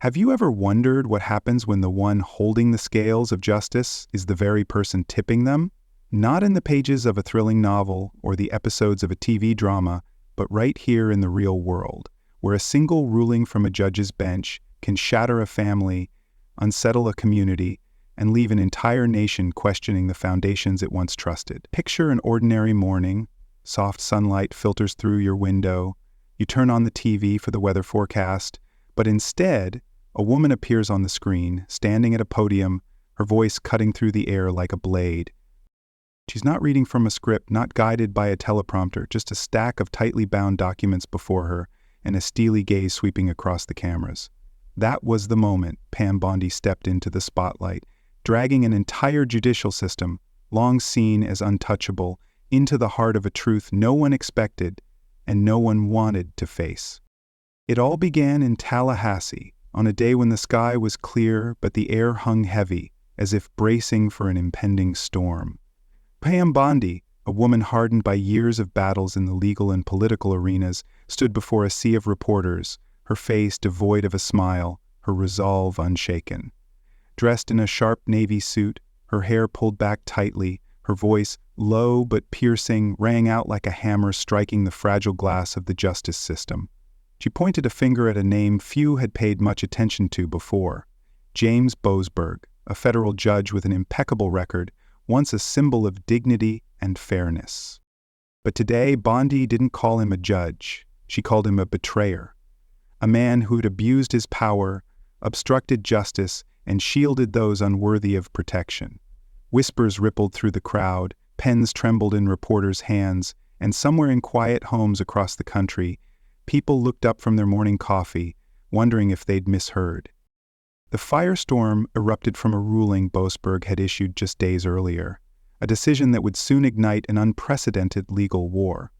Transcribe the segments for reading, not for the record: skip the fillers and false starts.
Have you ever wondered what happens when the one holding the scales of justice is the very person tipping them? Not in the pages of a thrilling novel or the episodes of a TV drama, but right here in the real world, where a single ruling from a judge's bench can shatter a family, unsettle a community, and leave an entire nation questioning the foundations it once trusted. Picture an ordinary morning. Soft sunlight filters through your window. You turn on the TV for the weather forecast, but instead, a woman appears on the screen, standing at a podium, her voice cutting through the air like a blade. She's not reading from a script, not guided by a teleprompter, just a stack of tightly bound documents before her and a steely gaze sweeping across the cameras. That was the moment Pam Bondi stepped into the spotlight, dragging an entire judicial system, long seen as untouchable, into the heart of a truth no one expected and no one wanted to face. It all began in Tallahassee, on a day when the sky was clear but the air hung heavy, as if bracing for an impending storm. Pam Bondi, a woman hardened by years of battles in the legal and political arenas, stood before a sea of reporters, her face devoid of a smile, her resolve unshaken. Dressed in a sharp navy suit, her hair pulled back tightly, her voice, low but piercing, rang out like a hammer striking the fragile glass of the justice system. She pointed a finger at a name few had paid much attention to before. James Boasberg, a federal judge with an impeccable record, once a symbol of dignity and fairness. But today, Bondi didn't call him a judge. She called him a betrayer. A man who had abused his power, obstructed justice, and shielded those unworthy of protection. Whispers rippled through the crowd, pens trembled in reporters' hands, and somewhere in quiet homes across the country, people looked up from their morning coffee, wondering if they'd misheard. The firestorm erupted from a ruling Boasberg had issued just days earlier, a decision that would soon ignite an unprecedented legal war.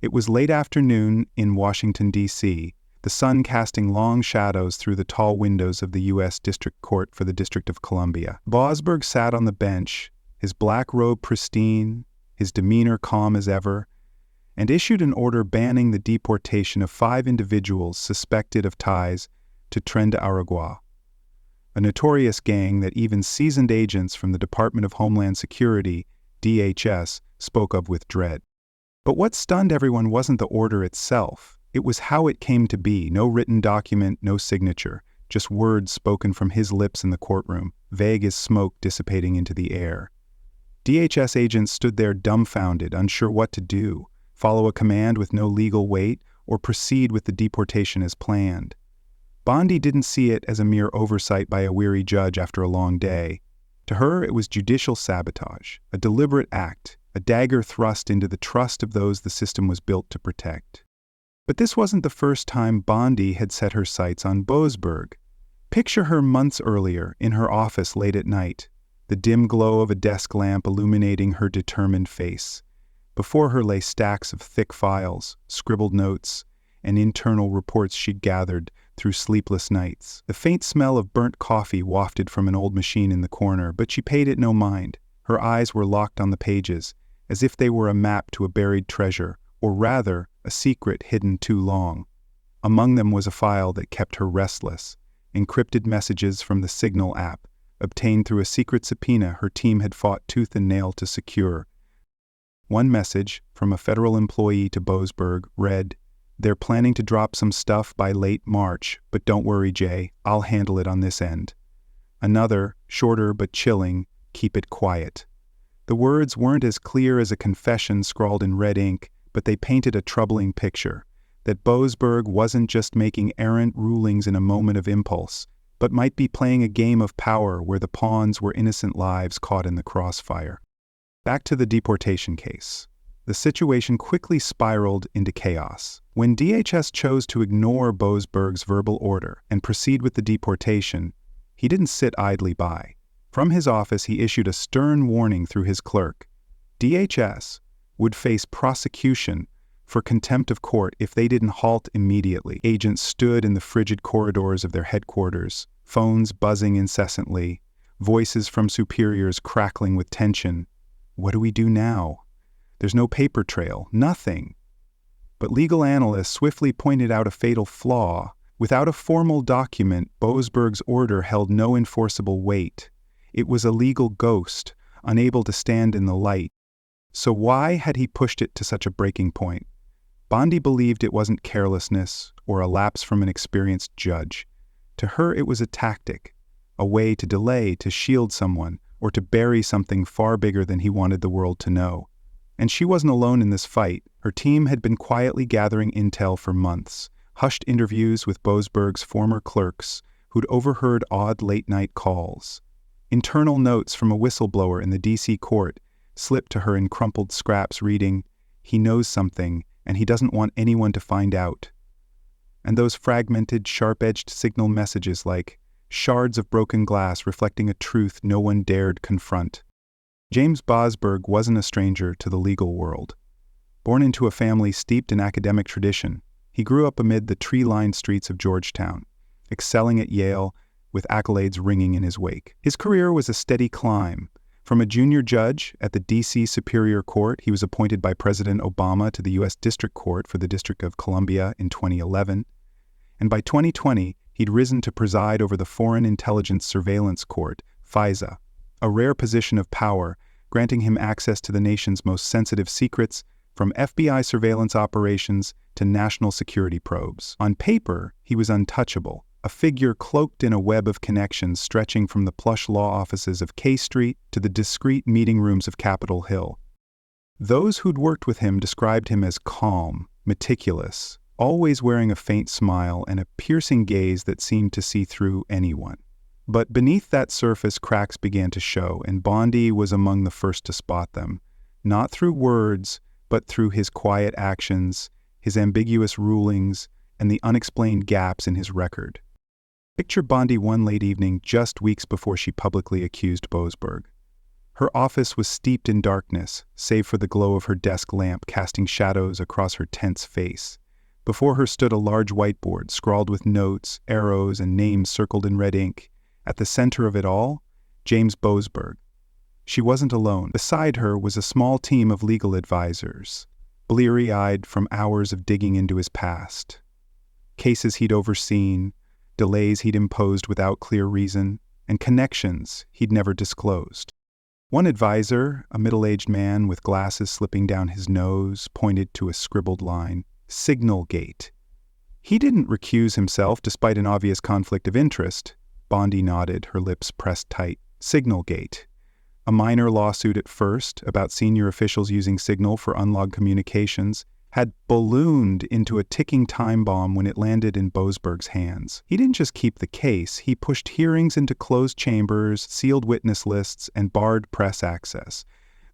It was late afternoon in Washington, D.C., the sun casting long shadows through the tall windows of the U.S. District Court for the District of Columbia. Boasberg sat on the bench, his black robe pristine, his demeanor calm as ever, and issued an order banning the deportation of 5 individuals suspected of ties to Tren de Aragua, a notorious gang that even seasoned agents from the Department of Homeland Security, DHS, spoke of with dread. But what stunned everyone wasn't the order itself. It was how it came to be. No written document, no signature, just words spoken from his lips in the courtroom, vague as smoke dissipating into the air. DHS agents stood there dumbfounded, unsure what to do, follow a command with no legal weight, or proceed with the deportation as planned. Bondi didn't see it as a mere oversight by a weary judge after a long day. To her, it was judicial sabotage, a deliberate act, a dagger thrust into the trust of those the system was built to protect. But this wasn't the first time Bondi had set her sights on Boasberg. Picture her months earlier, in her office late at night, the dim glow of a desk lamp illuminating her determined face. Before her lay stacks of thick files, scribbled notes, and internal reports she'd gathered through sleepless nights. The faint smell of burnt coffee wafted from an old machine in the corner, but she paid it no mind. Her eyes were locked on the pages, as if they were a map to a buried treasure, or rather, a secret hidden too long. Among them was a file that kept her restless, encrypted messages from the Signal app, obtained through a secret subpoena her team had fought tooth and nail to secure. One message, from a federal employee to Boasberg, read, "They're planning to drop some stuff by late March, but don't worry, Jay, I'll handle it on this end." Another, shorter but chilling, "Keep it quiet." The words weren't as clear as a confession scrawled in red ink, but they painted a troubling picture, that Boasberg wasn't just making errant rulings in a moment of impulse, but might be playing a game of power where the pawns were innocent lives caught in the crossfire. Back to the deportation case. The situation quickly spiraled into chaos. When DHS chose to ignore Boasberg's verbal order and proceed with the deportation, he didn't sit idly by. From his office, he issued a stern warning through his clerk. DHS would face prosecution for contempt of court if they didn't halt immediately. Agents stood in the frigid corridors of their headquarters, phones buzzing incessantly, voices from superiors crackling with tension. What do we do now? There's no paper trail, nothing. But legal analysts swiftly pointed out a fatal flaw. Without a formal document, Boasberg's order held no enforceable weight. It was a legal ghost, unable to stand in the light. So why had he pushed it to such a breaking point? Bondi believed it wasn't carelessness or a lapse from an experienced judge. To her, it was a tactic, a way to delay, to shield someone, or to bury something far bigger than he wanted the world to know. And she wasn't alone in this fight. Her team had been quietly gathering intel for months, hushed interviews with Boasberg's former clerks who'd overheard odd late-night calls. Internal notes from a whistleblower in the D.C. court slipped to her in crumpled scraps reading, "He knows something, and he doesn't want anyone to find out." And those fragmented, sharp-edged signal messages like shards of broken glass reflecting a truth no one dared confront. James Boasberg wasn't a stranger to the legal world. Born into a family steeped in academic tradition, he grew up amid the tree-lined streets of Georgetown, excelling at Yale with accolades ringing in his wake. His career was a steady climb. From a junior judge at the D.C. Superior Court, he was appointed by President Obama to the U.S. District Court for the District of Columbia in 2011. And by 2020, he'd risen to preside over the Foreign Intelligence Surveillance Court, FISA, a rare position of power, granting him access to the nation's most sensitive secrets, from FBI surveillance operations to national security probes. On paper, he was untouchable, a figure cloaked in a web of connections stretching from the plush law offices of K Street to the discreet meeting rooms of Capitol Hill. Those who'd worked with him described him as calm, meticulous, always wearing a faint smile and a piercing gaze that seemed to see through anyone. But beneath that surface, cracks began to show, and Bondi was among the first to spot them, not through words, but through his quiet actions, his ambiguous rulings, and the unexplained gaps in his record. Picture Bondi one late evening just weeks before she publicly accused Boasberg. Her office was steeped in darkness, save for the glow of her desk lamp casting shadows across her tense face. Before her stood a large whiteboard scrawled with notes, arrows, and names circled in red ink. At the center of it all, James Boasberg. She wasn't alone. Beside her was a small team of legal advisors, bleary-eyed from hours of digging into his past. Cases he'd overseen, delays he'd imposed without clear reason, and connections he'd never disclosed. One advisor, a middle-aged man with glasses slipping down his nose, pointed to a scribbled line, "Signalgate." He didn't recuse himself despite an obvious conflict of interest. Bondi nodded, her lips pressed tight. Signalgate. A minor lawsuit at first, about senior officials using Signal for unlogged communications, had ballooned into a ticking time bomb when it landed in Boasberg's hands. He didn't just keep the case, he pushed hearings into closed chambers, sealed witness lists, and barred press access.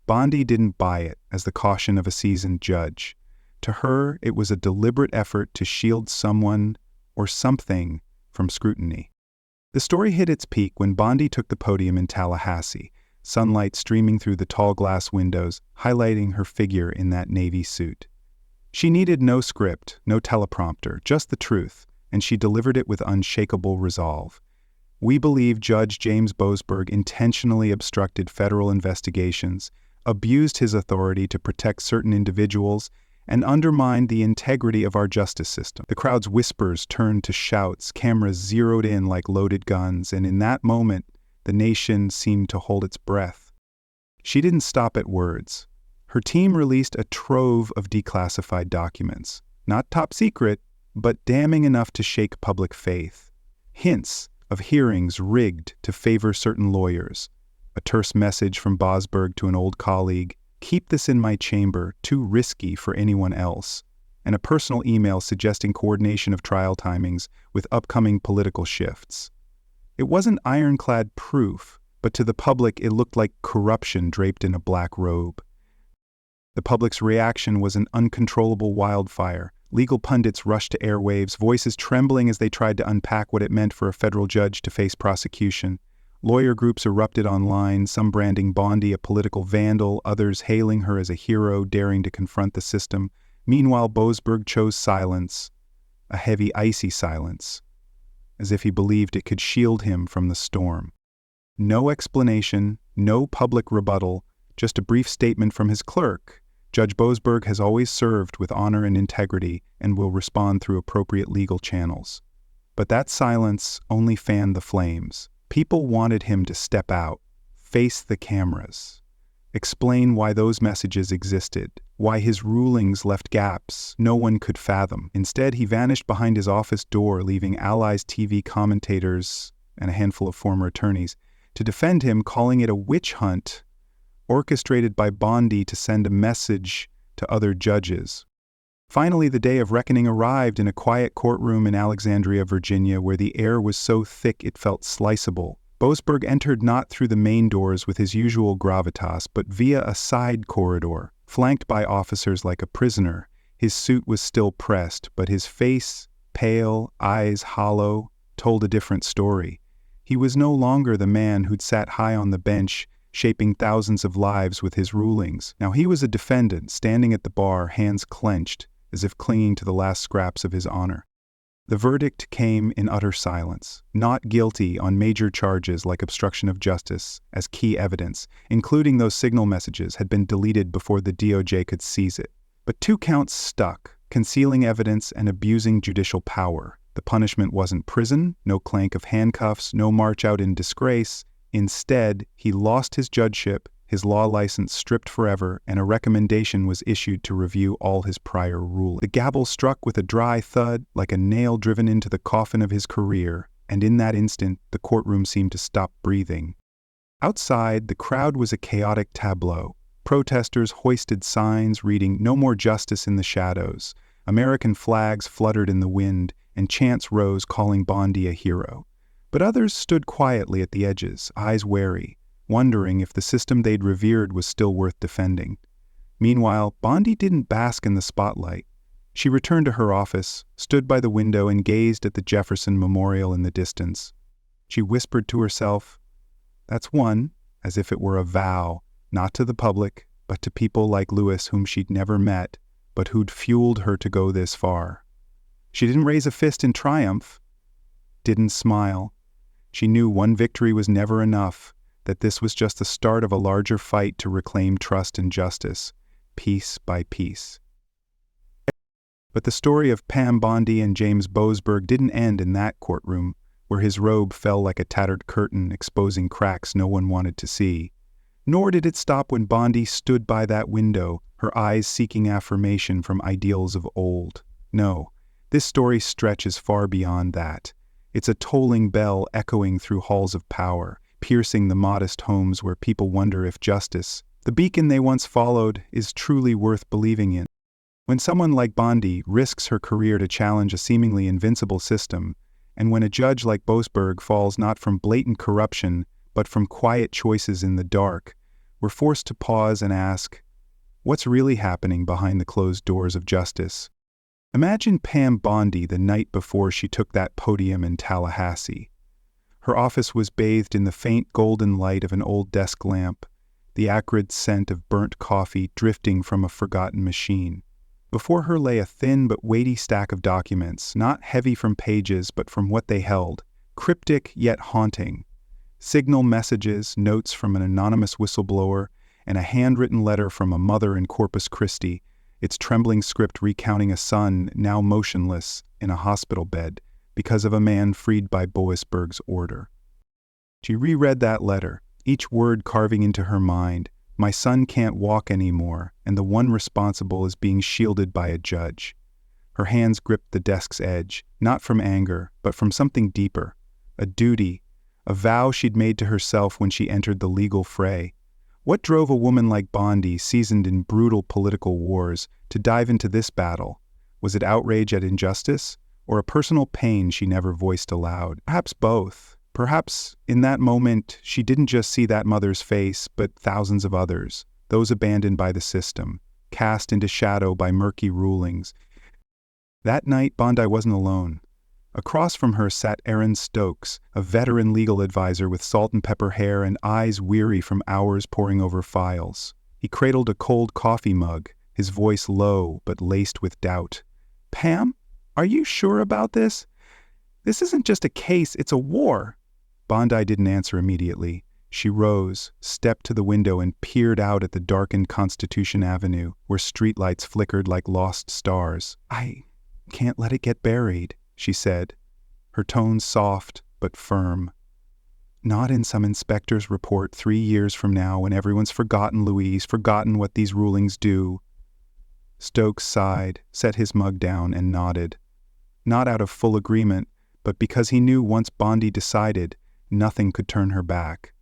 Bondi didn't buy it as the caution of a seasoned judge. To her, it was a deliberate effort to shield someone or something from scrutiny. The story hit its peak when Bondi took the podium in Tallahassee, sunlight streaming through the tall glass windows, highlighting her figure in that navy suit. She needed no script, no teleprompter, just the truth, and she delivered it with unshakable resolve. We believe Judge James Boasberg intentionally obstructed federal investigations, abused his authority to protect certain individuals, and undermined the integrity of our justice system. The crowd's whispers turned to shouts, cameras zeroed in like loaded guns, and in that moment, the nation seemed to hold its breath. She didn't stop at words. Her team released a trove of declassified documents, not top secret, but damning enough to shake public faith. Hints of hearings rigged to favor certain lawyers, a terse message from Boasberg to an old colleague, "Keep this in my chamber, too risky for anyone else," and a personal email suggesting coordination of trial timings with upcoming political shifts. It wasn't ironclad proof, but to the public it looked like corruption draped in a black robe. The public's reaction was an uncontrollable wildfire. Legal pundits rushed to airwaves, voices trembling as they tried to unpack what it meant for a federal judge to face prosecution. Lawyer groups erupted online, some branding Bondi a political vandal, others hailing her as a hero daring to confront the system. Meanwhile, Boasberg chose silence, a heavy, icy silence, as if he believed it could shield him from the storm. No explanation, no public rebuttal, just a brief statement from his clerk. Judge Boasberg has always served with honor and integrity and will respond through appropriate legal channels. But that silence only fanned the flames. People wanted him to step out, face the cameras, explain why those messages existed, why his rulings left gaps no one could fathom. Instead, he vanished behind his office door, leaving allies, TV commentators, and a handful of former attorneys to defend him, calling it a witch hunt orchestrated by Bondi to send a message to other judges. Finally, the day of reckoning arrived in a quiet courtroom in Alexandria, Virginia, where the air was so thick it felt sliceable. Boasberg entered not through the main doors with his usual gravitas, but via a side corridor, flanked by officers like a prisoner. His suit was still pressed, but his face, pale, eyes hollow, told a different story. He was no longer the man who'd sat high on the bench, shaping thousands of lives with his rulings. Now he was a defendant, standing at the bar, hands clenched, as if clinging to the last scraps of his honor. The verdict came in utter silence. Not guilty on major charges like obstruction of justice, as key evidence, including those signal messages, had been deleted before the DOJ could seize it. But 2 counts stuck: concealing evidence and abusing judicial power. The punishment wasn't prison, no clank of handcuffs, no march out in disgrace. Instead, he lost his judgeship, his law license stripped forever, and a recommendation was issued to review all his prior rulings. The gavel struck with a dry thud, like a nail driven into the coffin of his career, and in that instant, the courtroom seemed to stop breathing. Outside, the crowd was a chaotic tableau. Protesters hoisted signs reading "No More Justice in the Shadows." American flags fluttered in the wind, and chants rose calling Bondi a hero. But others stood quietly at the edges, eyes wary, wondering if the system they'd revered was still worth defending. Meanwhile, Bondi didn't bask in the spotlight. She returned to her office, stood by the window, and gazed at the Jefferson Memorial in the distance. She whispered to herself, "That's one," as if it were a vow, not to the public, but to people like Lewis whom she'd never met, but who'd fueled her to go this far. She didn't raise a fist in triumph, didn't smile. She knew one victory was never enough, that this was just the start of a larger fight to reclaim trust and justice, piece by piece. But the story of Pam Bondi and James Boasberg didn't end in that courtroom, where his robe fell like a tattered curtain exposing cracks no one wanted to see. Nor did it stop when Bondi stood by that window, her eyes seeking affirmation from ideals of old. No, this story stretches far beyond that. It's a tolling bell echoing through halls of power, piercing the modest homes where people wonder if justice, the beacon they once followed, is truly worth believing in. When someone like Bondi risks her career to challenge a seemingly invincible system, and when a judge like Boasberg falls not from blatant corruption, but from quiet choices in the dark, we're forced to pause and ask, what's really happening behind the closed doors of justice? Imagine Pam Bondi the night before she took that podium in Tallahassee. Her office was bathed in the faint golden light of an old desk lamp, the acrid scent of burnt coffee drifting from a forgotten machine. Before her lay a thin but weighty stack of documents, not heavy from pages but from what they held, cryptic yet haunting. Signal messages, notes from an anonymous whistleblower, and a handwritten letter from a mother in Corpus Christi, its trembling script recounting a son now motionless in a hospital bed because of a man freed by Boasberg's order. She reread that letter, each word carving into her mind, "My son can't walk anymore, and the one responsible is being shielded by a judge." Her hands gripped the desk's edge, not from anger, but from something deeper, a duty, a vow she'd made to herself when she entered the legal fray. What drove a woman like Bondi, seasoned in brutal political wars, to dive into this battle? Was it outrage at injustice, or a personal pain she never voiced aloud? Perhaps both. Perhaps, in that moment, she didn't just see that mother's face, but thousands of others, those abandoned by the system, cast into shadow by murky rulings. That night, Bondi wasn't alone. Across from her sat Aaron Stokes, a veteran legal advisor with salt and pepper hair and eyes weary from hours poring over files. He cradled a cold coffee mug, his voice low but laced with doubt. "Pam, are you sure about this? This isn't just a case, it's a war." Bondi didn't answer immediately. She rose, stepped to the window, and peered out at the darkened Constitution Avenue, where streetlights flickered like lost stars. "I can't let it get buried," she said. her tone soft but firm. Not in some inspector's report 3 years from now when everyone's forgotten Louise, forgotten what these rulings do. Stokes sighed, set his mug down, and nodded. Not out of full agreement, but because he knew once Bondi decided, nothing could turn her back.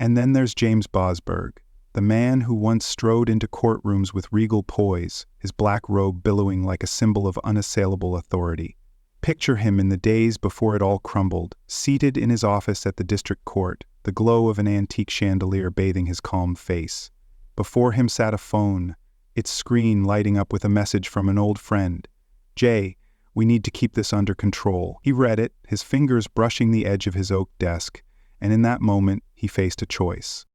And then there's James Boasberg, the man who once strode into courtrooms with regal poise, his black robe billowing like a symbol of unassailable authority. Picture him in the days before it all crumbled, seated in his office at the district court, the glow of an antique chandelier bathing his calm face. Before him sat a phone, its screen lighting up with a message from an old friend. "Jay, we need to keep this under control." He read it, his fingers brushing the edge of his oak desk, and in that moment he faced a choice.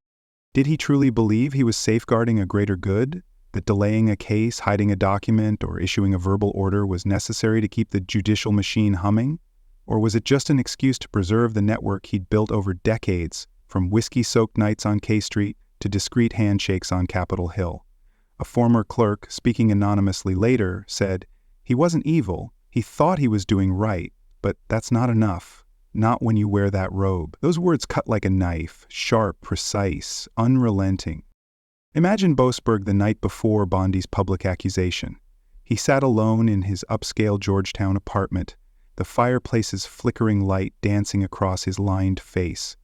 Did he truly believe he was safeguarding a greater good? That delaying a case, hiding a document, or issuing a verbal order was necessary to keep the judicial machine humming? Or was it just an excuse to preserve the network he'd built over decades, from whiskey-soaked nights on K Street to discreet handshakes on Capitol Hill? A former clerk, speaking anonymously later, said, "He wasn't evil, he thought he was doing right, but that's not enough. Not when you wear that robe." Those words cut like a knife, sharp, precise, unrelenting. Imagine Boasberg the night before Bondi's public accusation. He sat alone in his upscale Georgetown apartment, the fireplace's flickering light dancing across his lined face.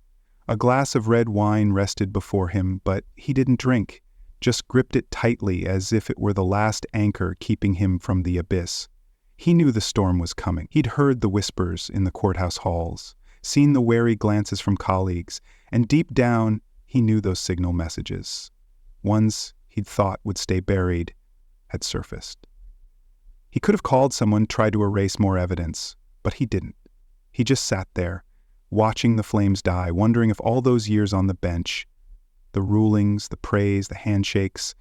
A glass of red wine rested before him, but he didn't drink, just gripped it tightly as if it were the last anchor keeping him from the abyss. He knew the storm was coming. He'd heard the whispers in the courthouse halls, seen the wary glances from colleagues, and deep down, he knew those signal messages. Ones he'd thought would stay buried had surfaced. He could have called someone, tried to erase more evidence, but he didn't. He just sat there, watching the flames die, wondering if all those years on the bench, the rulings, the praise, the handshakes,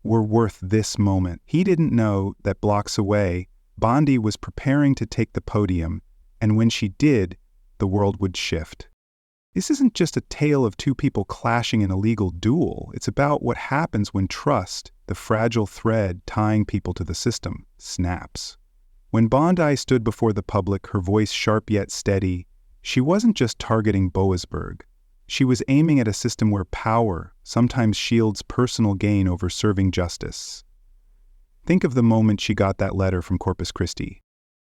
were worth this moment. He didn't know that blocks away, Bondi was preparing to take the podium, and when she did, the world would shift. This isn't just a tale of two people clashing in a legal duel. It's about what happens when trust, the fragile thread tying people to the system, snaps. When Bondi stood before the public, her voice sharp yet steady, she wasn't just targeting Boasberg. She was aiming at a system where power sometimes shields personal gain over serving justice. Think of the moment she got that letter from Corpus Christi.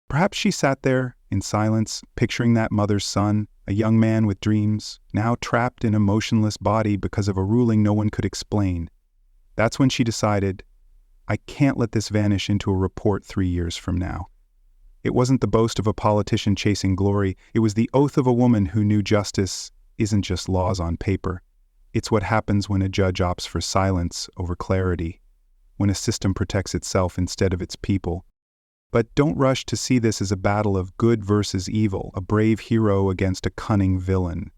Perhaps she sat there, in silence, picturing that mother's son, a young man with dreams, now trapped in a motionless body because of a ruling no one could explain. That's when she decided, I can't let this vanish into a report 3 years from now. It wasn't the boast of a politician chasing glory, it was the oath of a woman who knew justice isn't just laws on paper. It's what happens when a judge opts for silence over clarity, when a system protects itself instead of its people. But don't rush to see this as a battle of good versus evil, a brave hero against a cunning villain.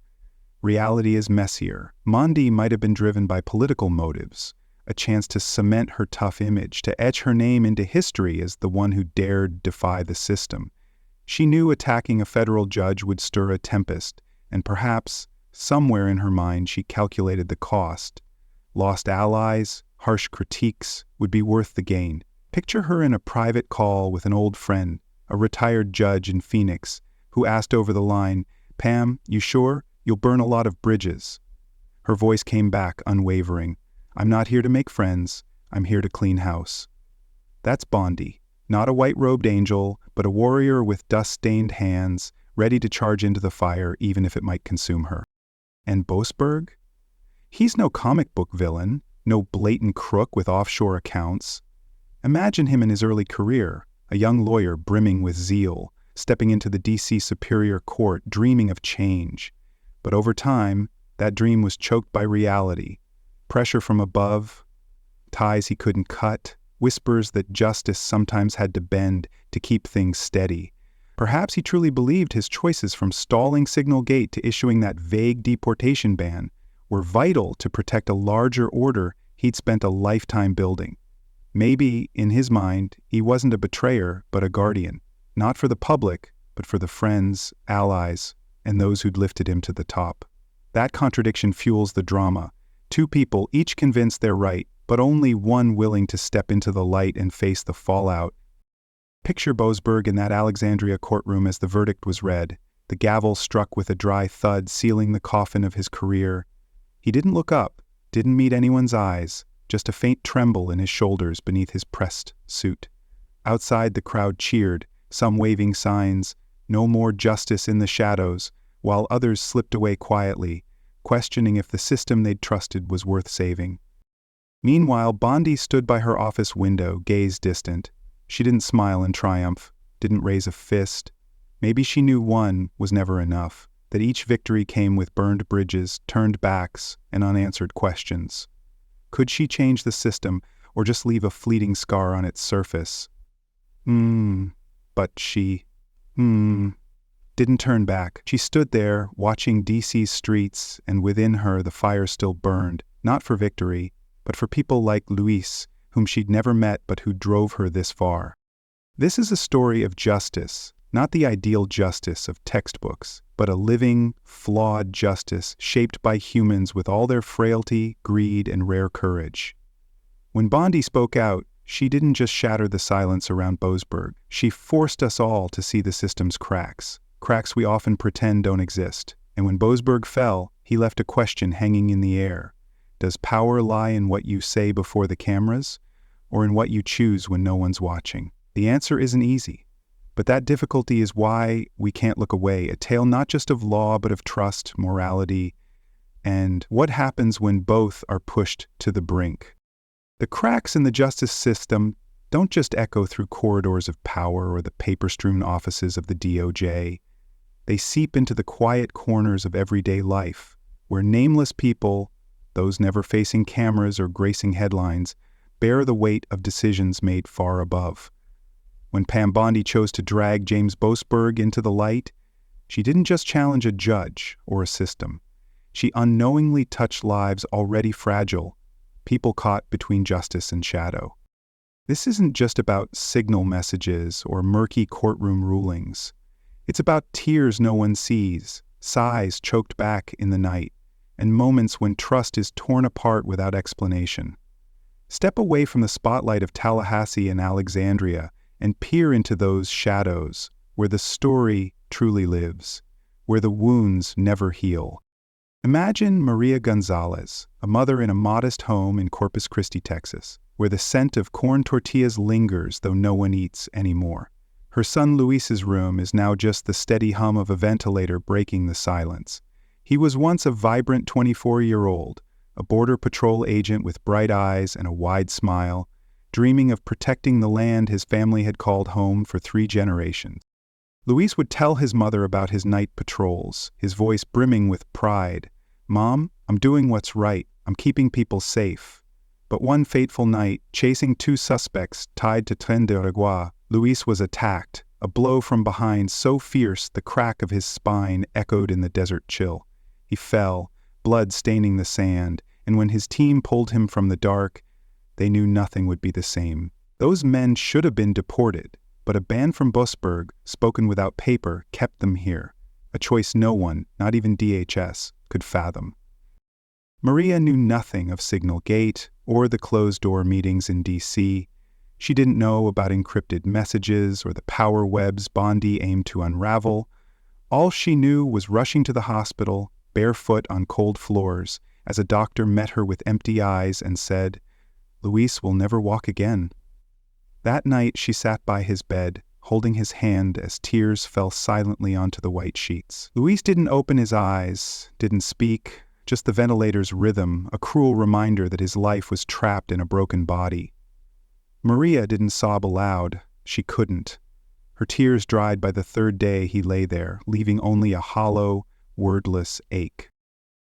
Reality is messier. Bondi might have been driven by political motives, a chance to cement her tough image, to etch her name into history as the one who dared defy the system. She knew attacking a federal judge would stir a tempest, and perhaps, somewhere in her mind, she calculated the cost. Lost allies, harsh critiques would be worth the gain. Picture her in a private call with an old friend, a retired judge in Phoenix, who asked over the line, "Pam, you sure? You'll burn a lot of bridges." Her voice came back unwavering. "I'm not here to make friends. I'm here to clean house." That's Bondi, not a white-robed angel, but a warrior with dust-stained hands, ready to charge into the fire even if it might consume her. And Boasberg? He's no comic book villain, no blatant crook with offshore accounts. Imagine him in his early career, a young lawyer brimming with zeal, stepping into the D.C. Superior Court, dreaming of change. But over time, that dream was choked by reality. Pressure from above, ties he couldn't cut, whispers that justice sometimes had to bend to keep things steady. Perhaps he truly believed his choices from stalling Signal Gate to issuing that vague deportation ban were vital to protect a larger order he'd spent a lifetime building. Maybe, in his mind, he wasn't a betrayer, but a guardian, not for the public, but for the friends, allies, and those who'd lifted him to the top. That contradiction fuels the drama. Two people, each convinced they're right, but only one willing to step into the light and face the fallout. Picture Boasberg in that Alexandria courtroom as the verdict was read, the gavel struck with a dry thud sealing the coffin of his career. He didn't look up, didn't meet anyone's eyes, just a faint tremble in his shoulders beneath his pressed suit. Outside the crowd cheered, some waving signs, "No more justice in the shadows," while others slipped away quietly, questioning if the system they'd trusted was worth saving. Meanwhile, Bondi stood by her office window, gaze distant. She didn't smile in triumph, didn't raise a fist. Maybe she knew one was never enough, that each victory came with burned bridges, turned backs, and unanswered questions. Could she change the system, or just leave a fleeting scar on its surface? But she didn't turn back. She stood there, watching DC's streets, and within her the fire still burned, not for victory, but for people like Luis, whom she'd never met but who drove her this far. This is a story of justice, not the ideal justice of textbooks, but a living, flawed justice shaped by humans with all their frailty, greed, and rare courage. When Bondi spoke out, she didn't just shatter the silence around Boasberg. She forced us all to see the system's cracks we often pretend don't exist. And when Boasberg fell, he left a question hanging in the air. Does power lie in what you say before the cameras, or in what you choose when no one's watching? The answer isn't easy, but that difficulty is why we can't look away, a tale not just of law but of trust, morality, and what happens when both are pushed to the brink. The cracks in the justice system don't just echo through corridors of power or the paper-strewn offices of the DOJ. They seep into the quiet corners of everyday life, where nameless people, those never facing cameras or gracing headlines, bear the weight of decisions made far above. When Pam Bondi chose to drag James Boasberg into the light, she didn't just challenge a judge or a system. She unknowingly touched lives already fragile, people caught between justice and shadow. This isn't just about signal messages or murky courtroom rulings. It's about tears no one sees, sighs choked back in the night, and moments when trust is torn apart without explanation. Step away from the spotlight of Tallahassee and Alexandria and peer into those shadows where the story truly lives, where the wounds never heal. Imagine Maria Gonzalez, a mother in a modest home in Corpus Christi, Texas, where the scent of corn tortillas lingers though no one eats anymore. Her son Luis's room is now just the steady hum of a ventilator breaking the silence. He was once a vibrant 24-year-old, a border patrol agent with bright eyes and a wide smile, dreaming of protecting the land his family had called home for 3 generations. Luis would tell his mother about his night patrols, his voice brimming with pride. "Mom, I'm doing what's right. I'm keeping people safe." But one fateful night, chasing 2 suspects tied to Tren de Aragua, Luis was attacked, a blow from behind so fierce the crack of his spine echoed in the desert chill. He fell, blood staining the sand, and when his team pulled him from the dark, they knew nothing would be the same. Those men should have been deported, but a ban from Boasberg, spoken without paper, kept them here, a choice no one, not even DHS, could fathom. Maria knew nothing of Signal Gate or the closed-door meetings in D.C. She didn't know about encrypted messages or the power webs Bondi aimed to unravel. All she knew was rushing to the hospital, barefoot on cold floors, as a doctor met her with empty eyes and said, "Luis will never walk again." That night she sat by his bed, holding his hand as tears fell silently onto the white sheets. Luis didn't open his eyes, didn't speak, just the ventilator's rhythm, a cruel reminder that his life was trapped in a broken body. Maria didn't sob aloud. She couldn't. Her tears dried by the 3rd day he lay there, leaving only a hollow, wordless ache.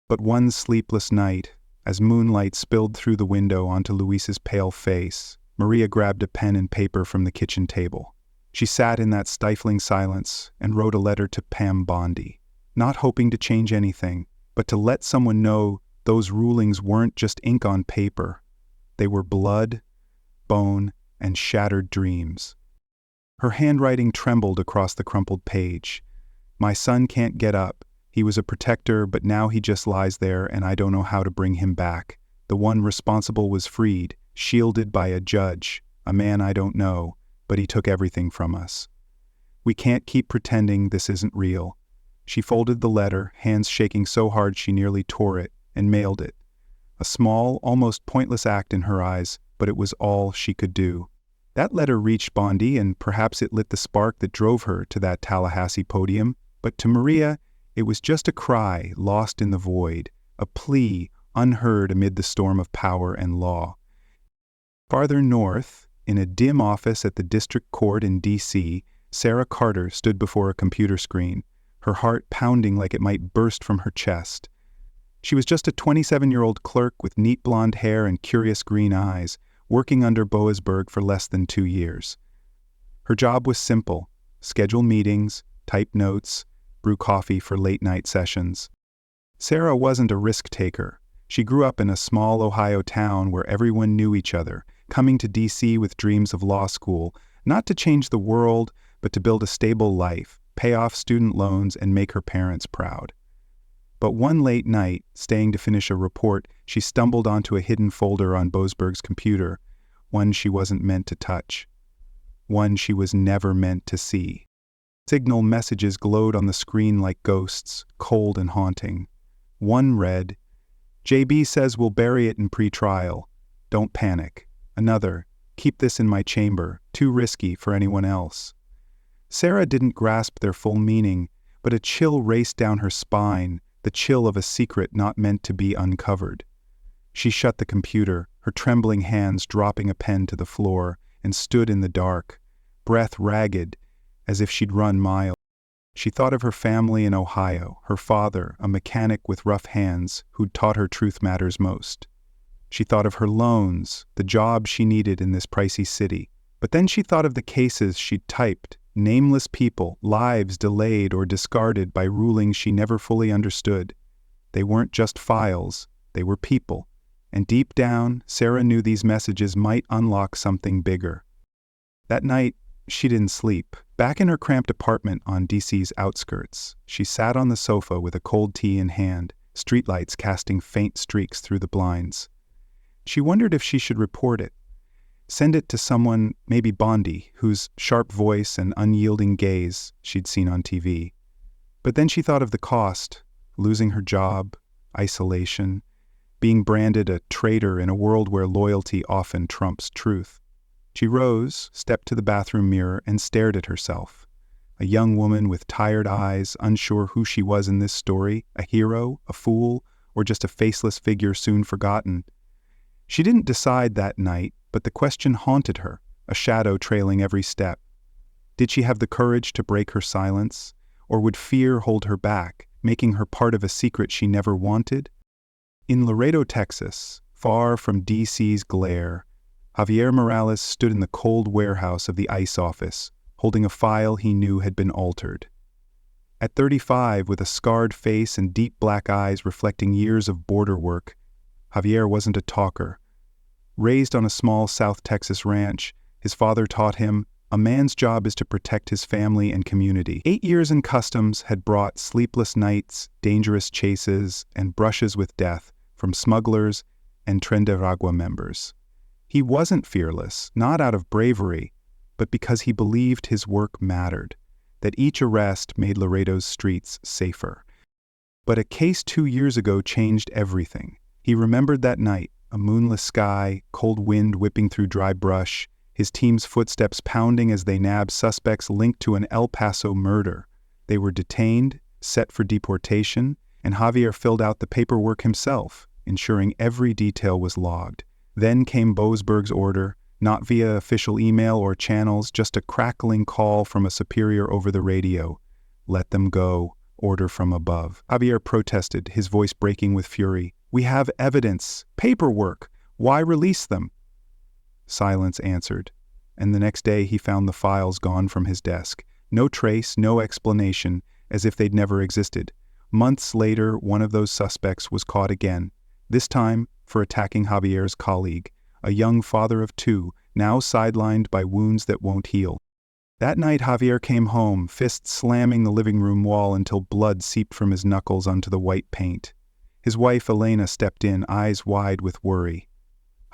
But one sleepless night, as moonlight spilled through the window onto Luis's pale face, Maria grabbed a pen and paper from the kitchen table. She sat in that stifling silence and wrote a letter to Pam Bondi, not hoping to change anything, but to let someone know those rulings weren't just ink on paper. They were blood, bone, and shattered dreams. Her handwriting trembled across the crumpled page. "My son can't get up. He was a protector, but now he just lies there and I don't know how to bring him back. The one responsible was freed, shielded by a judge, a man I don't know, but he took everything from us. We can't keep pretending this isn't real. She folded the letter, hands shaking so hard she nearly tore it, and mailed it. A small, almost pointless act in her eyes, but it was all she could do. That letter reached Bondi, and perhaps it lit the spark that drove her to that Tallahassee podium, but to Maria, it was just a cry lost in the void, a plea unheard amid the storm of power and law. Farther north, in a dim office at the district court in D.C., Sarah Carter stood before a computer screen, her heart pounding like it might burst from her chest. She was just a 27-year-old clerk with neat blonde hair and curious green eyes, working under Boasberg for less than 2 years. Her job was simple: schedule meetings, type notes, brew coffee for late-night sessions. Sarah wasn't a risk-taker. She grew up in a small Ohio town where everyone knew each other, coming to D.C. with dreams of law school, not to change the world, but to build a stable life, pay off student loans, and make her parents proud. But one late night, staying to finish a report, she stumbled onto a hidden folder on Boasberg's computer, one she wasn't meant to touch, one she was never meant to see. Signal messages glowed on the screen like ghosts, cold and haunting. One read, "JB says we'll bury it in pre-trial. Don't panic." Another, "Keep this in my chamber, too risky for anyone else." Sarah didn't grasp their full meaning, but a chill raced down her spine, the chill of a secret not meant to be uncovered. She shut the computer, her trembling hands dropping a pen to the floor, and stood in the dark, breath ragged, as if she'd run miles. She thought of her family in Ohio, her father, a mechanic with rough hands, who'd taught her truth matters most. She thought of her loans, the job she needed in this pricey city. But then she thought of the cases she'd typed, nameless people, lives delayed or discarded by rulings she never fully understood. They weren't just files, they were people. And deep down, Sarah knew these messages might unlock something bigger. That night, she didn't sleep. Back in her cramped apartment on DC's outskirts, she sat on the sofa with a cold tea in hand, streetlights casting faint streaks through the blinds. She wondered if she should report it. Send it to someone, maybe Bondi, whose sharp voice and unyielding gaze she'd seen on TV. But then she thought of the cost: losing her job, isolation, being branded a traitor in a world where loyalty often trumps truth. She rose, stepped to the bathroom mirror, and stared at herself. A young woman with tired eyes, unsure who she was in this story, a hero, a fool, or just a faceless figure soon forgotten. She didn't decide that night, but the question haunted her, a shadow trailing every step. Did she have the courage to break her silence, or would fear hold her back, making her part of a secret she never wanted? In Laredo, Texas, far from DC's glare, Javier Morales stood in the cold warehouse of the ICE office, holding a file he knew had been altered. At 35, with a scarred face and deep black eyes reflecting years of border work, Javier wasn't a talker. Raised on a small South Texas ranch, his father taught him, a man's job is to protect his family and community. 8 years in customs had brought sleepless nights, dangerous chases, and brushes with death from smugglers and Tren de Aragua members. He wasn't fearless, not out of bravery, but because he believed his work mattered, that each arrest made Laredo's streets safer. But a case 2 years ago changed everything. He remembered that night, a moonless sky, cold wind whipping through dry brush, his team's footsteps pounding as they nabbed suspects linked to an El Paso murder. They were detained, set for deportation, and Javier filled out the paperwork himself, ensuring every detail was logged. Then came Boasberg's order, not via official email or channels, just a crackling call from a superior over the radio. "Let them go. Order from above." Javier protested, his voice breaking with fury. "We have evidence, paperwork. Why release them?" Silence answered, and the next day he found the files gone from his desk. No trace, no explanation, as if they'd never existed. Months later, one of those suspects was caught again, this time for attacking Javier's colleague, a young father of 2, now sidelined by wounds that won't heal. That night Javier came home, fists slamming the living room wall until blood seeped from his knuckles onto the white paint. His wife Elena stepped in, eyes wide with worry.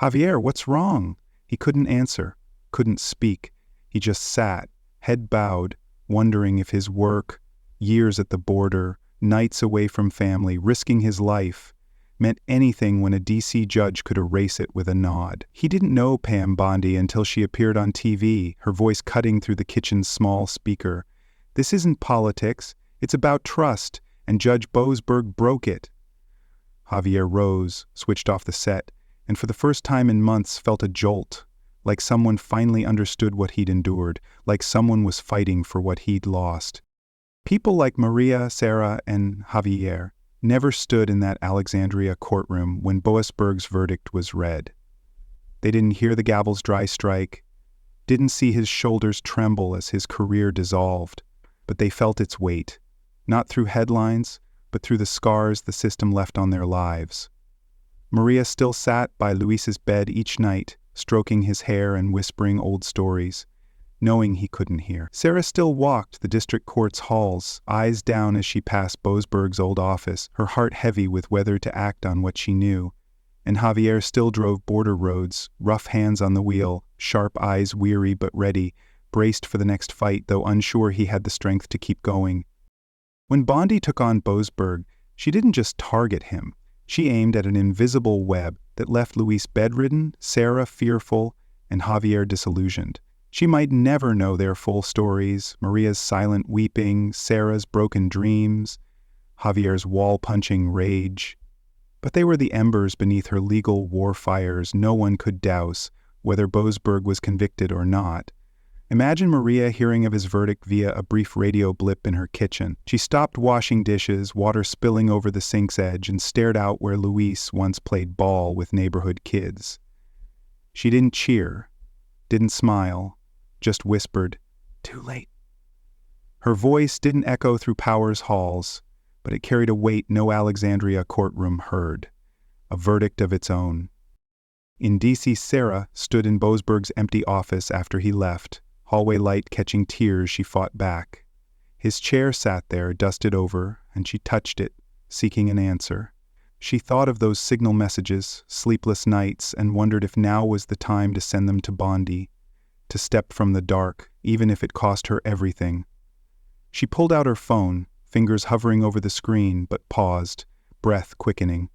"Javier, what's wrong?" He couldn't answer, couldn't speak. He just sat, head bowed, wondering if his work, years at the border, nights away from family, risking his life, meant anything when a DC judge could erase it with a nod. He didn't know Pam Bondi until she appeared on TV, her voice cutting through the kitchen's small speaker. "This isn't politics, it's about trust, and Judge Boasberg broke it." Javier rose, switched off the set, and for the first time in months felt a jolt, like someone finally understood what he'd endured, like someone was fighting for what he'd lost. People like Maria, Sarah, and Javier never stood in that Alexandria courtroom when Boasberg's verdict was read. They didn't hear the gavel's dry strike, didn't see his shoulders tremble as his career dissolved, but they felt its weight, not through headlines, but through the scars the system left on their lives. Maria still sat by Luis's bed each night, stroking his hair and whispering old stories, knowing he couldn't hear. Sarah still walked the district court's halls, eyes down as she passed Boasberg's old office, her heart heavy with whether to act on what she knew. And Javier still drove border roads, rough hands on the wheel, sharp eyes weary but ready, braced for the next fight, though unsure he had the strength to keep going. When Bondi took on Boasberg, she didn't just target him. She aimed at an invisible web that left Luis bedridden, Sarah fearful, and Javier disillusioned. She might never know their full stories, Maria's silent weeping, Sarah's broken dreams, Javier's wall-punching rage. But they were the embers beneath her legal war fires no one could douse, whether Boasberg was convicted or not. Imagine Maria hearing of his verdict via a brief radio blip in her kitchen. She stopped washing dishes, water spilling over the sink's edge, and stared out where Luis once played ball with neighborhood kids. She didn't cheer, didn't smile, just whispered, "Too late." Her voice didn't echo through Power's halls, but it carried a weight no Alexandria courtroom heard, a verdict of its own. In D.C., Sarah stood in Boasberg's empty office after he left, hallway light catching tears she fought back. His chair sat there, dusted over, and she touched it, seeking an answer. She thought of those signal messages, sleepless nights, and wondered if now was the time to send them to Bondi, to step from the dark, even if it cost her everything. She pulled out her phone, fingers hovering over the screen, but paused, breath quickening.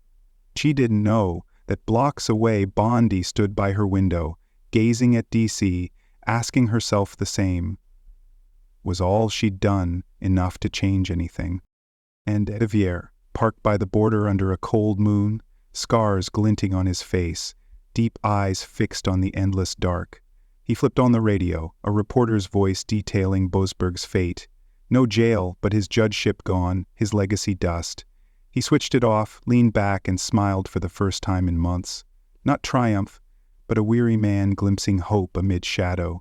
She didn't know that blocks away Bondi stood by her window, gazing at D.C., asking herself the same. Was all she'd done enough to change anything? And Javier, parked by the border under a cold moon, scars glinting on his face, deep eyes fixed on the endless dark. He flipped on the radio, a reporter's voice detailing Boasberg's fate. No jail, but his judgeship gone, his legacy dust. He switched it off, leaned back, and smiled for the first time in months. Not triumph, but a weary man glimpsing hope amid shadow.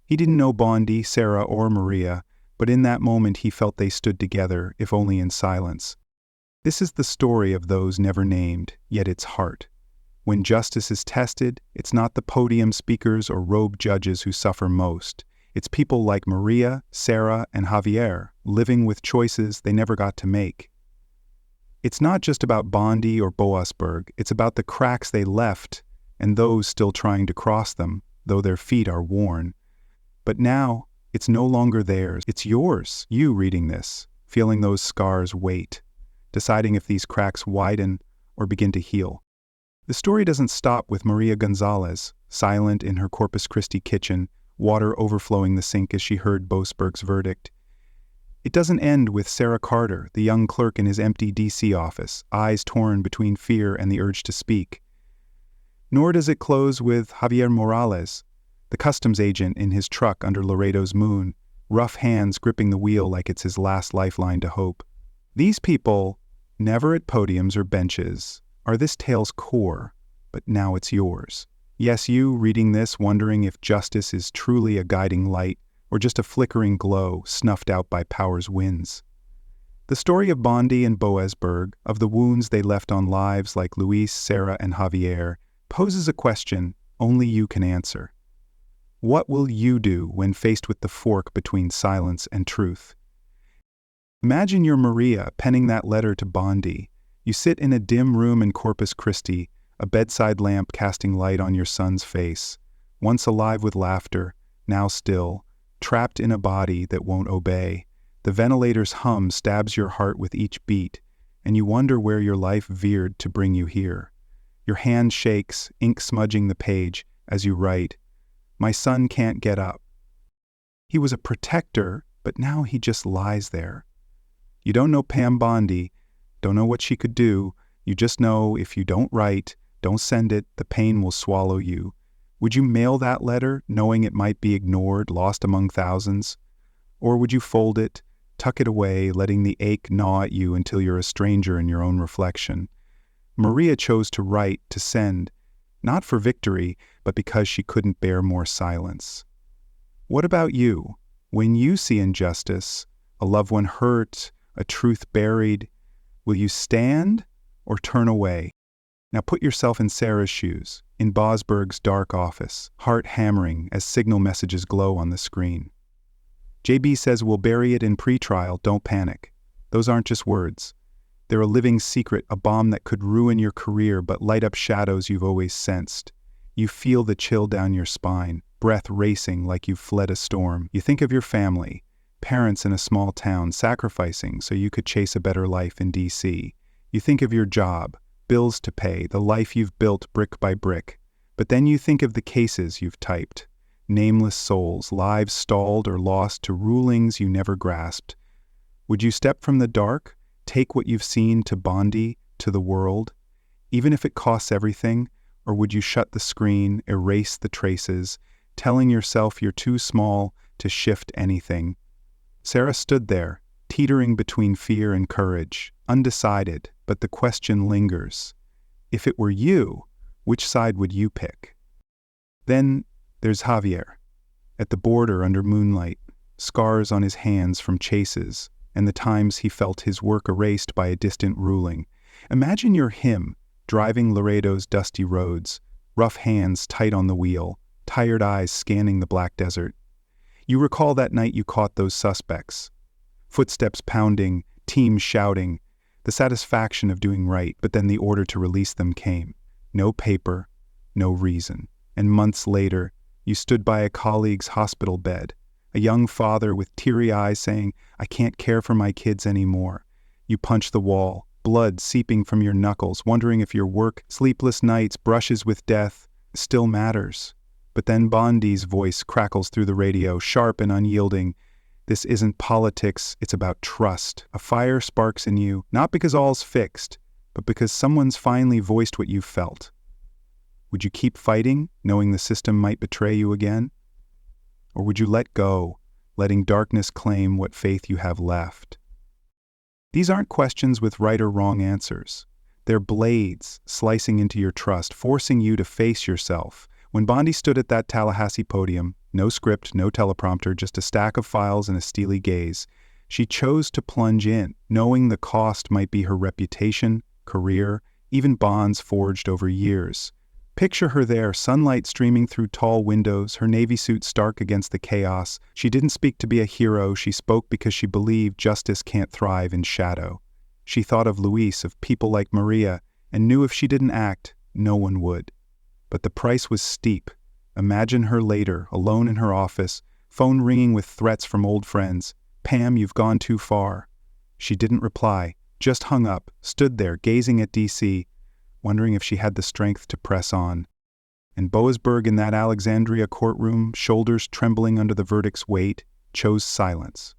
He didn't know Bondi, Sarah, or Maria, but in that moment he felt they stood together, if only in silence. This is the story of those never named, yet its heart. When justice is tested, it's not the podium speakers or robed judges who suffer most. It's people like Maria, Sarah, and Javier, living with choices they never got to make. It's not just about Bondi or Boasberg, it's about the cracks they left and those still trying to cross them, though their feet are worn. But now, it's no longer theirs. It's yours, you reading this, feeling those scars wait, deciding if these cracks widen or begin to heal. The story doesn't stop with Maria Gonzalez, silent in her Corpus Christi kitchen, water overflowing the sink as she heard Boasberg's verdict. It doesn't end with Sarah Carter, the young clerk in his empty D.C. office, eyes torn between fear and the urge to speak. Nor does it close with Javier Morales, the customs agent in his truck under Laredo's moon, rough hands gripping the wheel like it's his last lifeline to hope. These people, never at podiums or benches, are this tale's core, but now it's yours. Yes, you reading this wondering if justice is truly a guiding light or just a flickering glow snuffed out by power's winds. The story of Bondi and Boasberg, of the wounds they left on lives like Luis, Sarah, and Javier, poses a question only you can answer. What will you do when faced with the fork between silence and truth? Imagine you're Maria penning that letter to Bondi. You sit in a dim room in Corpus Christi, a bedside lamp casting light on your son's face, once alive with laughter, now still, trapped in a body that won't obey. The ventilator's hum stabs your heart with each beat, and you wonder where your life veered to bring you here. Your hand shakes, ink smudging the page, as you write, "My son can't get up. He was a protector, but now he just lies there." You don't know Pam Bondi, don't know what she could do, you just know if you don't write, don't send it, the pain will swallow you. Would you mail that letter, knowing it might be ignored, lost among thousands? Or would you fold it, tuck it away, letting the ache gnaw at you until you're a stranger in your own reflection? Maria chose to write, to send, not for victory, but because she couldn't bear more silence. What about you? When you see injustice, a loved one hurt, a truth buried, will you stand or turn away? Now put yourself in Sarah's shoes, in Boasberg's dark office, heart hammering as signal messages glow on the screen. JB says we'll bury it in pretrial, don't panic. Those aren't just words. They're a living secret, a bomb that could ruin your career but light up shadows you've always sensed. You feel the chill down your spine, breath racing like you've fled a storm. You think of your family, parents in a small town sacrificing so you could chase a better life in DC. You think of your job, bills to pay, the life you've built brick by brick. But then you think of the cases you've typed. Nameless souls, lives stalled or lost to rulings you never grasped. Would you step from the dark, take what you've seen to Bondi, to the world, even if it costs everything? Or would you shut the screen, erase the traces, telling yourself you're too small to shift anything? Sarah stood there, teetering between fear and courage, undecided, but the question lingers. If it were you, which side would you pick? Then there's Javier, at the border under moonlight, scars on his hands from chases, and the times he felt his work erased by a distant ruling. Imagine you're him, driving Laredo's dusty roads, rough hands tight on the wheel, tired eyes scanning the black desert. You recall that night you caught those suspects. Footsteps pounding, teams shouting, the satisfaction of doing right, but then the order to release them came. No paper, no reason. And months later, you stood by a colleague's hospital bed, a young father with teary eyes saying, "I can't care for my kids anymore." You punched the wall, blood seeping from your knuckles, wondering if your work, sleepless nights, brushes with death, still matters. But then Bondi's voice crackles through the radio, sharp and unyielding. "This isn't politics, it's about trust." A fire sparks in you, not because all's fixed, but because someone's finally voiced what you felt. Would you keep fighting, knowing the system might betray you again? Or would you let go, letting darkness claim what faith you have left? These aren't questions with right or wrong answers. They're blades slicing into your trust, forcing you to face yourself. When Bondi stood at that Tallahassee podium, no script, no teleprompter, just a stack of files and a steely gaze, she chose to plunge in, knowing the cost might be her reputation, career, even bonds forged over years. Picture her there, sunlight streaming through tall windows, her navy suit stark against the chaos. She didn't speak to be a hero, she spoke because she believed justice can't thrive in shadow. She thought of Luis, of people like Maria, and knew if she didn't act, no one would. But the price was steep. Imagine her later, alone in her office, phone ringing with threats from old friends. "Pam, you've gone too far." She didn't reply, just hung up, stood there gazing at DC, wondering if she had the strength to press on. And Boasberg in that Alexandria courtroom, shoulders trembling under the verdict's weight, chose silence.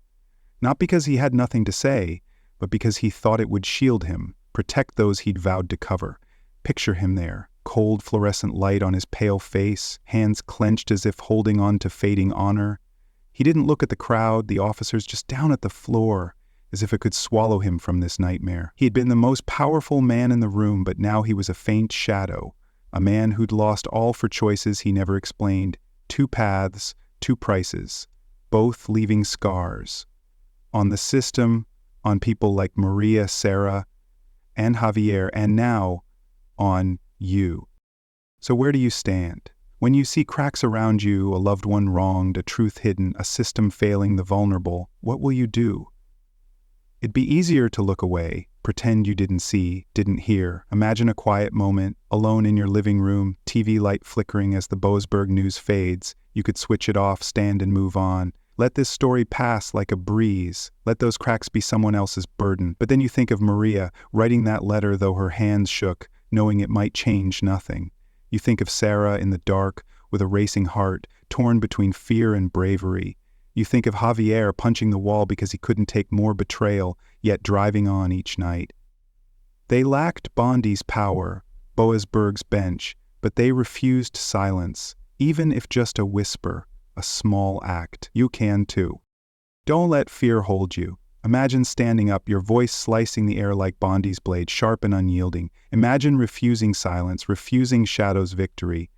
Not because he had nothing to say, but because he thought it would shield him, protect those he'd vowed to cover. Picture him there, cold fluorescent light on his pale face, hands clenched as if holding on to fading honor. He didn't look at the crowd, the officers, just down at the floor, as if it could swallow him from this nightmare. He had been the most powerful man in the room, but now he was a faint shadow, a man who'd lost all for choices he never explained. Two paths, two prices, both leaving scars. On the system, on people like Maria, Sarah, and Javier, and now on you. So where do you stand? When you see cracks around you, a loved one wronged, a truth hidden, a system failing the vulnerable, what will you do? It'd be easier to look away, pretend you didn't see, didn't hear. Imagine a quiet moment, alone in your living room, TV light flickering as the Boasberg news fades. You could switch it off, stand and move on. Let this story pass like a breeze. Let those cracks be someone else's burden. But then you think of Maria, writing that letter though her hands shook, knowing it might change nothing. You think of Sarah in the dark, with a racing heart, torn between fear and bravery. You think of Javier punching the wall because he couldn't take more betrayal, yet driving on each night. They lacked Bondi's power, Boasberg's bench, but they refused silence, even if just a whisper, a small act. You can too. Don't let fear hold you. Imagine standing up, your voice slicing the air like Bondi's blade, sharp and unyielding. Imagine refusing silence, refusing Shadow's victory.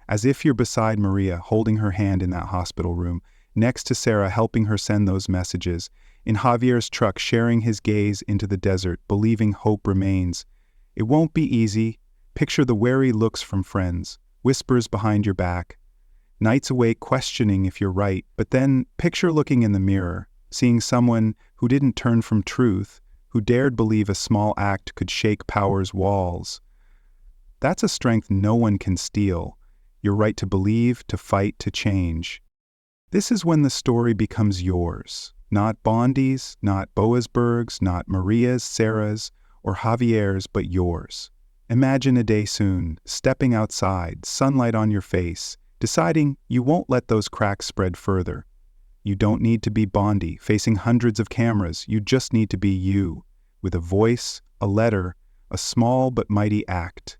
As if you're beside Maria, holding her hand in that hospital room, next to Sarah helping her send those messages, in Javier's truck sharing his gaze into the desert, believing hope remains. It won't be easy. Picture the wary looks from friends, whispers behind your back, nights awake questioning if you're right, but then picture looking in the mirror, seeing someone who didn't turn from truth, who dared believe a small act could shake power's walls. That's a strength no one can steal. Your right to believe, to fight, to change. This is when the story becomes yours, not Bondi's, not Boasberg's, not Maria's, Sarah's, or Javier's, but yours. Imagine a day soon, stepping outside, sunlight on your face, deciding you won't let those cracks spread further. You don't need to be Bondi, facing hundreds of cameras. You just need to be you, with a voice, a letter, a small but mighty act.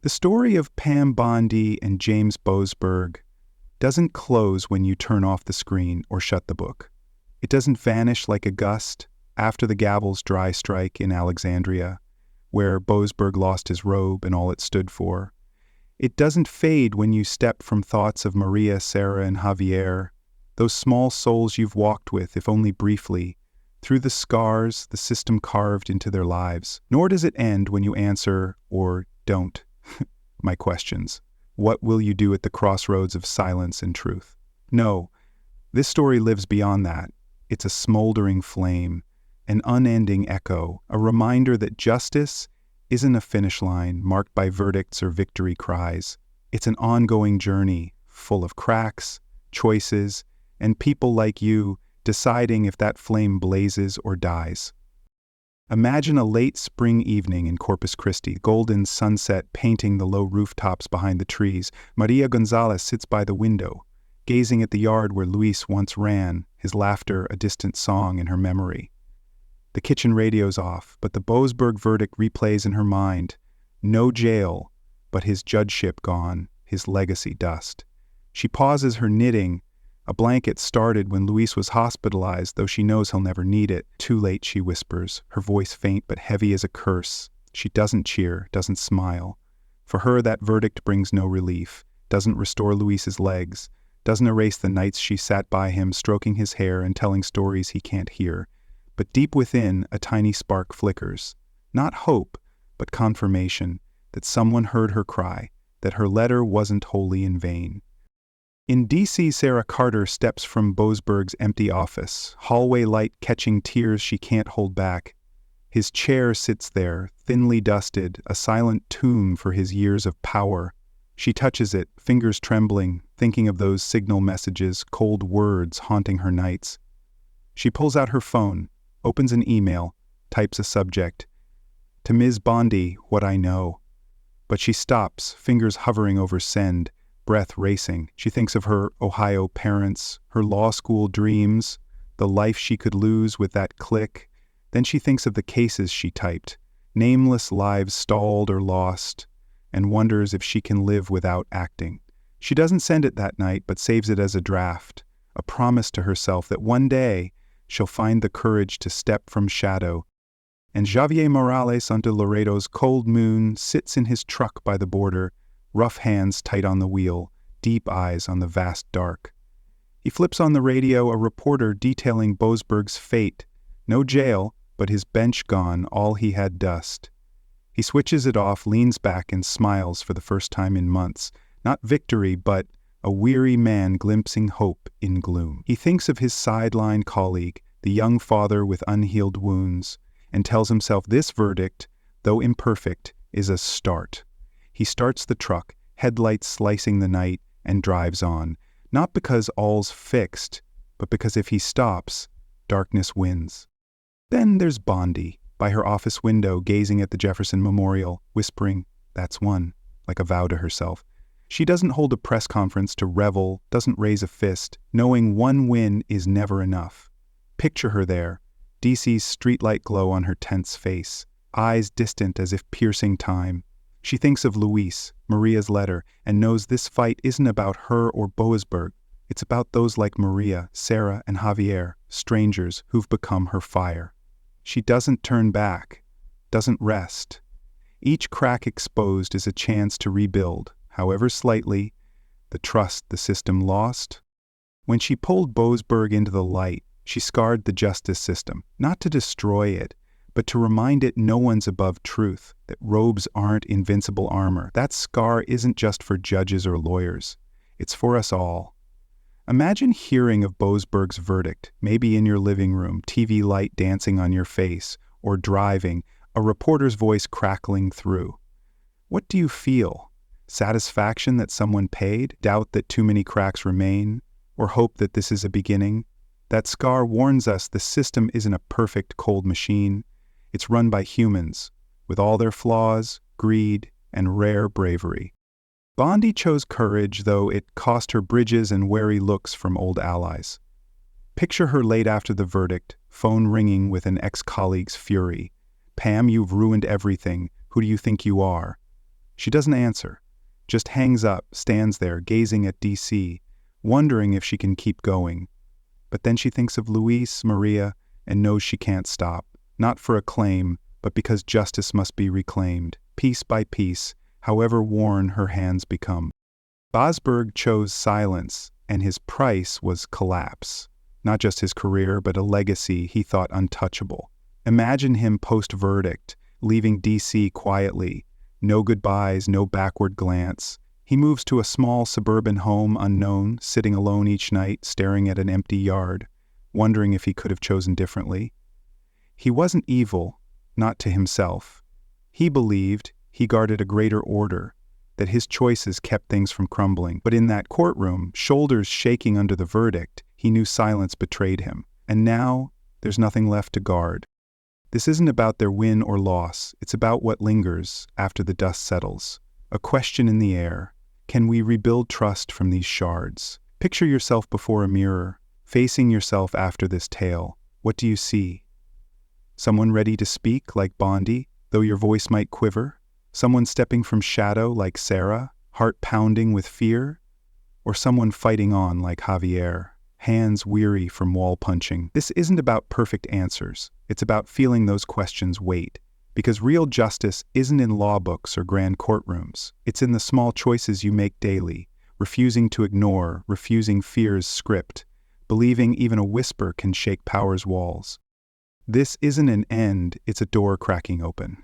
The story of Pam Bondi and James Boasberg doesn't close when you turn off the screen or shut the book. It doesn't vanish like a gust after the gavel's dry strike in Alexandria, where Boasberg lost his robe and all it stood for. It doesn't fade when you step from thoughts of Maria, Sarah, and Javier, those small souls you've walked with, if only briefly, through the scars the system carved into their lives. Nor does it end when you answer, or don't, my questions. What will you do at the crossroads of silence and truth? No, this story lives beyond that. It's a smoldering flame, an unending echo, a reminder that justice isn't a finish line marked by verdicts or victory cries. It's an ongoing journey, full of cracks, choices, and people like you deciding if that flame blazes or dies. Imagine a late spring evening in Corpus Christi, golden sunset painting the low rooftops behind the trees. Maria Gonzalez sits by the window, gazing at the yard where Luis once ran, his laughter a distant song in her memory. The kitchen radio's off, but the Boasberg verdict replays in her mind. No jail, but his judgeship gone, his legacy dust. She pauses her knitting. A blanket started when Luis was hospitalized, though she knows he'll never need it. Too late, she whispers, her voice faint but heavy as a curse. She doesn't cheer, doesn't smile. For her, that verdict brings no relief, doesn't restore Luis's legs, doesn't erase the nights she sat by him, stroking his hair and telling stories he can't hear. But deep within, a tiny spark flickers. Not hope, but confirmation that someone heard her cry, that her letter wasn't wholly in vain. In D.C., Sarah Carter steps from Boasberg's empty office, hallway light catching tears she can't hold back. His chair sits there, thinly dusted, a silent tomb for his years of power. She touches it, fingers trembling, thinking of those signal messages, cold words haunting her nights. She pulls out her phone, opens an email, types a subject. To Ms. Bondi, what I know. But she stops, fingers hovering over send, breath racing. She thinks of her Ohio parents, her law school dreams, the life she could lose with that click. Then she thinks of the cases she typed, nameless lives stalled or lost, and wonders if she can live without acting. She doesn't send it that night, but saves it as a draft, a promise to herself that one day she'll find the courage to step from shadow. And Javier Morales under Laredo's cold moon sits in his truck by the border, rough hands tight on the wheel, deep eyes on the vast dark. He flips on the radio a reporter detailing Boasberg's fate. No jail, but his bench gone, all he had dust. He switches it off, leans back, and smiles for the first time in months. Not victory, but a weary man glimpsing hope in gloom. He thinks of his sideline colleague, the young father with unhealed wounds, and tells himself this verdict, though imperfect, is a start. He starts the truck, headlights slicing the night, and drives on, not because all's fixed, but because if he stops, darkness wins. Then there's Bondi, by her office window gazing at the Jefferson Memorial, whispering, "That's one," like a vow to herself. She doesn't hold a press conference to revel, doesn't raise a fist, knowing one win is never enough. Picture her there, DC's streetlight glow on her tense face, eyes distant as if piercing time. She thinks of Luis, Maria's letter, and knows this fight isn't about her or Boasberg. It's about those like Maria, Sarah, and Javier, strangers who've become her fire. She doesn't turn back, doesn't rest. Each crack exposed is a chance to rebuild, however slightly, the trust the system lost. When she pulled Boasberg into the light, she scarred the justice system, not to destroy it, but to remind it no one's above truth, that robes aren't invincible armor. That scar isn't just for judges or lawyers. It's for us all. Imagine hearing of Boasberg's verdict, maybe in your living room, TV light dancing on your face, or driving, a reporter's voice crackling through. What do you feel? Satisfaction that someone paid? Doubt that too many cracks remain? Or hope that this is a beginning? That scar warns us the system isn't a perfect cold machine. It's run by humans, with all their flaws, greed, and rare bravery. Bondi chose courage, though it cost her bridges and wary looks from old allies. Picture her late after the verdict, phone ringing with an ex-colleague's fury. "Pam, you've ruined everything. Who do you think you are?" She doesn't answer, just hangs up, stands there, gazing at DC, wondering if she can keep going. But then she thinks of Luis, Maria, and knows she can't stop, not for acclaim, but because justice must be reclaimed, piece by piece, however worn her hands become. Boasberg chose silence, and his price was collapse. Not just his career, but a legacy he thought untouchable. Imagine him post-verdict, leaving DC quietly. No goodbyes, no backward glance. He moves to a small suburban home unknown, sitting alone each night, staring at an empty yard, wondering if he could have chosen differently. He wasn't evil, not to himself. He believed he guarded a greater order, that his choices kept things from crumbling. But in that courtroom, shoulders shaking under the verdict, he knew silence betrayed him. And now, there's nothing left to guard. This isn't about their win or loss, it's about what lingers after the dust settles. A question in the air. Can we rebuild trust from these shards? Picture yourself before a mirror, facing yourself after this tale. What do you see? Someone ready to speak, like Bondi, though your voice might quiver? Someone stepping from shadow, like Sarah, heart pounding with fear? Or someone fighting on, like Javier, hands weary from wall punching? This isn't about perfect answers. It's about feeling those questions weight. Because real justice isn't in law books or grand courtrooms. It's in the small choices you make daily, refusing to ignore, refusing fear's script, believing even a whisper can shake power's walls. This isn't an end, it's a door cracking open.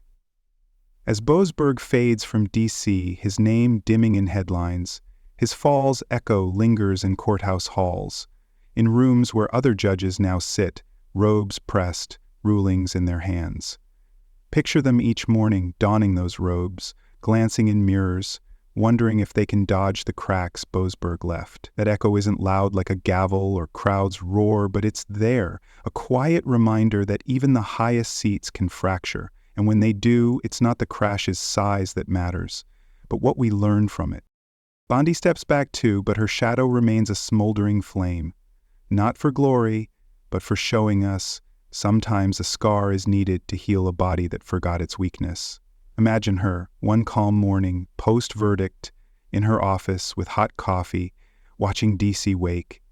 As Boasberg fades from DC, his name dimming in headlines, his fall's echo lingers in courthouse halls, in rooms where other judges now sit, robes pressed, rulings in their hands. Picture them each morning donning those robes, glancing in mirrors, wondering if they can dodge the cracks Boasberg left. That echo isn't loud like a gavel or crowd's roar, but it's there, a quiet reminder that even the highest seats can fracture, and when they do, it's not the crash's size that matters, but what we learn from it. Bondi steps back too, but her shadow remains a smoldering flame, not for glory, but for showing us sometimes a scar is needed to heal a body that forgot its weakness. Imagine her, one calm morning, post-verdict, in her office with hot coffee, watching DC wake.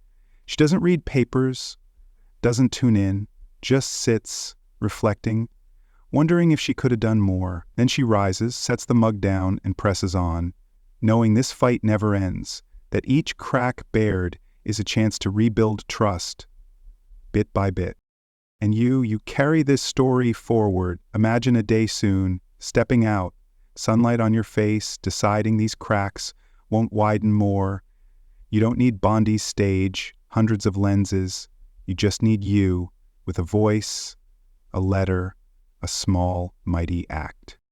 She doesn't read papers, doesn't tune in, just sits, reflecting, wondering if she could have done more. Then she rises, sets the mug down, and presses on, knowing this fight never ends, that each crack bared is a chance to rebuild trust, bit by bit. And you carry this story forward. Imagine a day soon, stepping out, sunlight on your face, deciding these cracks won't widen more. You don't need Bondi's stage, hundreds of lenses. You just need you, with a voice, a letter, a small, mighty act.